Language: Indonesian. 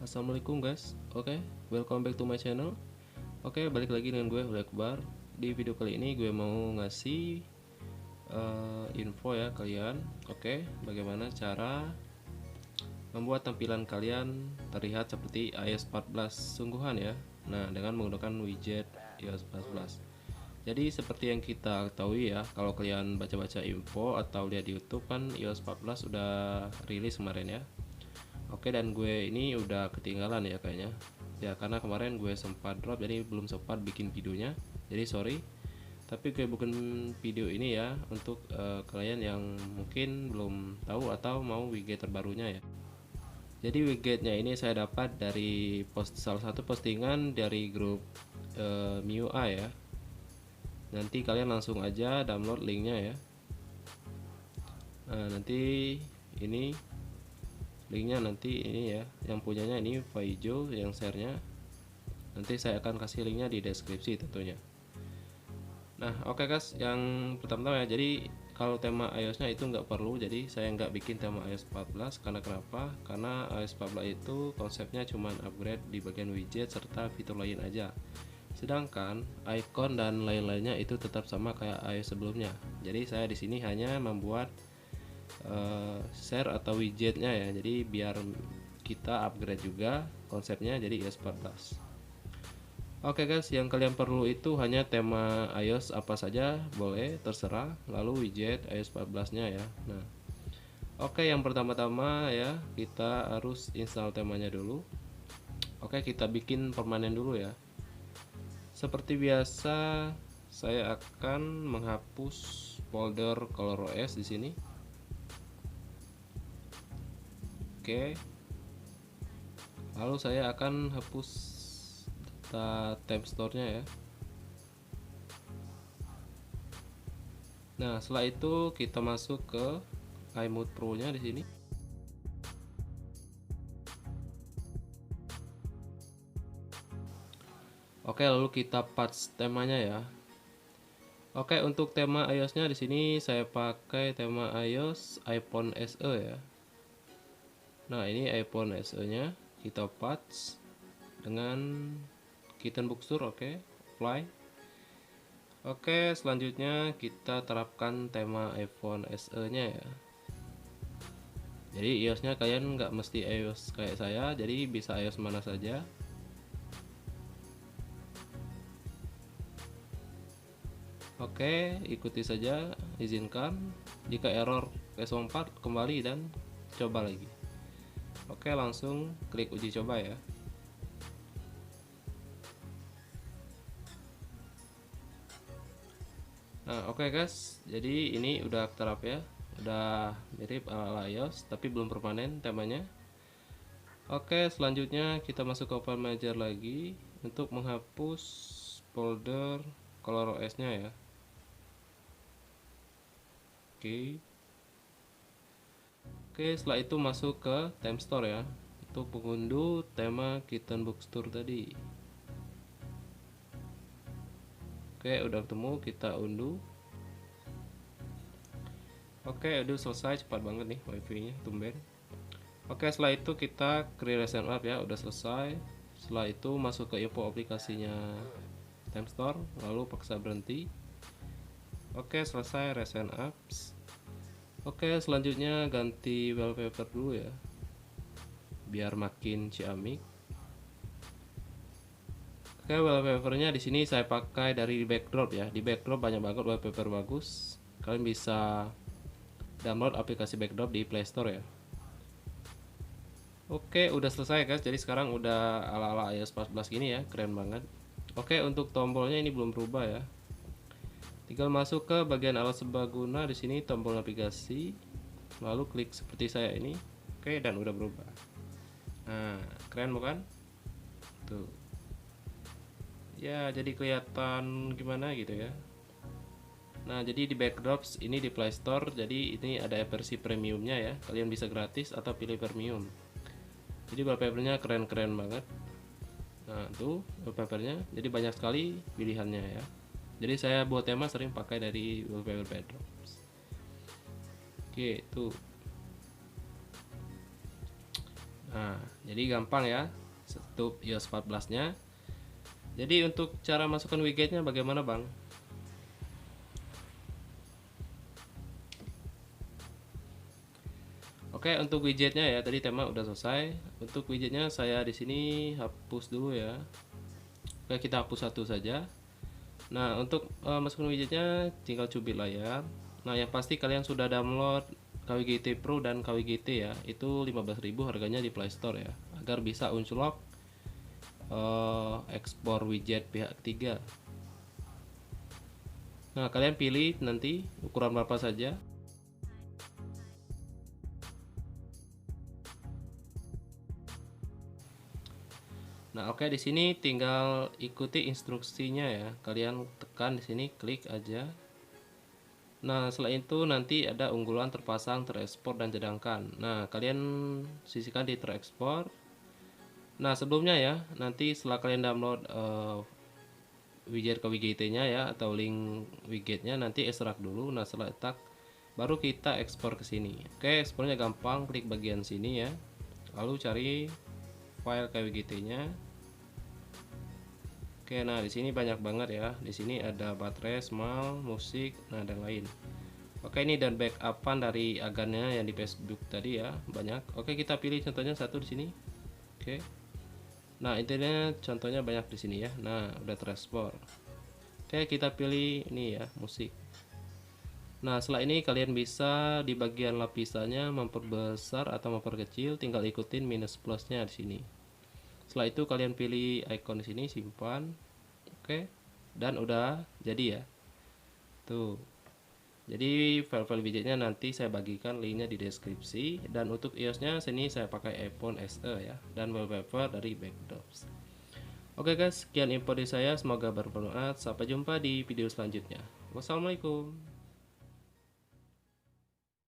Assalamualaikum guys. Oke, welcome back to my channel. Oke, balik lagi dengan gue Hulay Akbar. Di video kali ini gue mau ngasih info ya kalian. Oke, bagaimana cara membuat tampilan kalian terlihat seperti iOS 14 sungguhan ya. Nah, dengan menggunakan widget iOS 14. Jadi seperti yang kita ketahui ya, kalau kalian baca-baca info atau lihat di YouTube kan iOS 14 udah rilis kemarin ya. Oke, dan gue ini udah ketinggalan ya kayaknya ya, karena kemarin gue sempat drop jadi belum sempat bikin videonya, jadi sorry. Tapi gue bikin video ini ya untuk kalian yang mungkin belum tahu atau mau widget terbarunya ya. Jadi widgetnya ini saya dapat dari salah satu postingan dari grup MIUI ya. Nanti kalian langsung aja download linknya ya. Nah, nanti ini linknya nanti ini ya, yang punyanya ini Faijo yang sharenya. Nanti saya akan kasih linknya di deskripsi tentunya. Nah oke guys, yang pertama ya, jadi kalau tema iOS-nya itu nggak perlu, jadi saya nggak bikin tema iOS 14. Karena kenapa? Karena iOS 14 itu konsepnya cuman upgrade di bagian widget serta fitur lain aja. Sedangkan icon dan lain-lainnya itu tetap sama kayak iOS sebelumnya. Jadi saya di sini hanya membuat share atau widgetnya ya, jadi biar kita upgrade juga konsepnya jadi iOS 14. Oke guys, yang kalian perlu itu hanya tema iOS apa saja boleh, terserah, lalu widget iOS 14 nya ya. Nah oke, yang pertama-tama ya kita harus install temanya dulu. Oke, kita bikin permanen dulu ya. Seperti biasa saya akan menghapus folder ColorOS di sini. Oke, lalu saya akan hapus data temp store-nya ya. Nah, setelah itu kita masuk ke iMode Pro-nya di sini. Oke, lalu kita patch temanya ya. Oke, untuk tema iOS-nya di sini saya pakai tema iOS iPhone SE ya. Nah, ini iPhone SE-nya kita patch dengan kitten bookstore. Oke, apply. Oke, selanjutnya kita terapkan tema iPhone SE-nya ya. Jadi iOS-nya kalian nggak mesti iOS kayak saya, jadi bisa iOS mana saja. Oke, ikuti saja, izinkan. Jika error S4 kembali dan coba lagi. Oke, langsung klik uji coba ya. Nah oke guys, jadi ini udah terap ya, udah mirip ala iOS tapi belum permanen temanya. Oke, selanjutnya kita masuk ke file manager lagi untuk menghapus folder ColorOS nya ya. Oke, setelah itu masuk ke theme store ya, untuk mengunduh tema kitten bookstore tadi. Oke, udah ketemu, kita unduh. Oke, udah selesai, cepat banget nih wifi nya, tumben. Oke, setelah itu kita create recent app ya, udah selesai. Setelah itu masuk ke info aplikasinya theme store, lalu paksa berhenti. Oke, selesai recent apps. Oke, selanjutnya ganti wallpaper dulu ya, biar makin ciamik. Oke, wallpapernya di sini saya pakai dari backdrop ya. Di backdrop banyak banget wallpaper bagus. Kalian bisa download aplikasi backdrop di Play Store ya. Oke, udah selesai guys. Jadi sekarang udah ala-ala iOS 14 gini ya, keren banget. Oke, untuk tombolnya ini belum berubah ya. Tinggal masuk ke bagian alat serbaguna, di sini tombol navigasi, lalu klik seperti saya ini. Oke, dan udah berubah. Nah, keren bukan? Tuh. Ya, jadi kelihatan gimana gitu ya. Nah, jadi di backdrops ini di Play Store, jadi ini ada versi premiumnya ya. Kalian bisa gratis atau pilih premium. Jadi wallpapernya keren-keren banget. Nah, tuh wallpapernya. Jadi banyak sekali pilihannya ya. Jadi saya buat tema sering pakai dari wallpaper backdrops. Oke, tuh. Nah, jadi gampang ya setup iOS 14-nya. Jadi untuk cara masukkan widgetnya bagaimana, Bang? Oke, untuk widgetnya ya, tadi tema udah selesai. Untuk widgetnya saya di sini hapus dulu ya. Oke, kita hapus satu saja. Nah, untuk masukin widgetnya tinggal cubit layar. Nah, yang pasti kalian sudah download KWGT Pro dan KWGT ya. Itu 15.000 harganya di Play Store ya. Agar bisa unlock ekspor widget pihak ketiga. Nah, kalian pilih nanti ukuran berapa saja. Nah, oke, di sini tinggal ikuti instruksinya ya. Kalian tekan di sini, klik aja. Nah, setelah itu nanti ada unggulan terpasang, terekspor dan cadangkan. Nah, kalian sisihkan di terekspor. Nah, sebelumnya ya, nanti setelah kalian download widget ke WGT-nya ya atau link widgetnya, nanti ekstrak dulu. Nah, setelah ekstrak baru kita ekspor ke sini. Oke, ekspornya gampang, klik bagian sini ya. Lalu cari file KWGT-nya. Oke, nah di sini banyak banget ya. Di sini ada baterai, small, musik, nah dan lain. Oke, ini dan backupan dari agannya yang di Facebook tadi ya, banyak. Oke, kita pilih contohnya satu di sini. Oke. Nah, intinya contohnya banyak di sini ya. Nah, udah terekspor. Oke, kita pilih ini ya, musik. Nah, setelah ini kalian bisa di bagian lapisannya memperbesar atau memperkecil, tinggal ikutin minus plusnya di sini. Setelah itu kalian pilih icon di sini, simpan. Oke. Dan udah jadi ya. Tuh. Jadi file-file widgetnya nanti saya bagikan linknya di deskripsi. Dan untuk iOS-nya sini saya pakai iPhone SE ya, dan wallpaper dari Backdrops. Oke guys, sekian info dari saya, semoga bermanfaat. Sampai jumpa di video selanjutnya. Wassalamualaikum.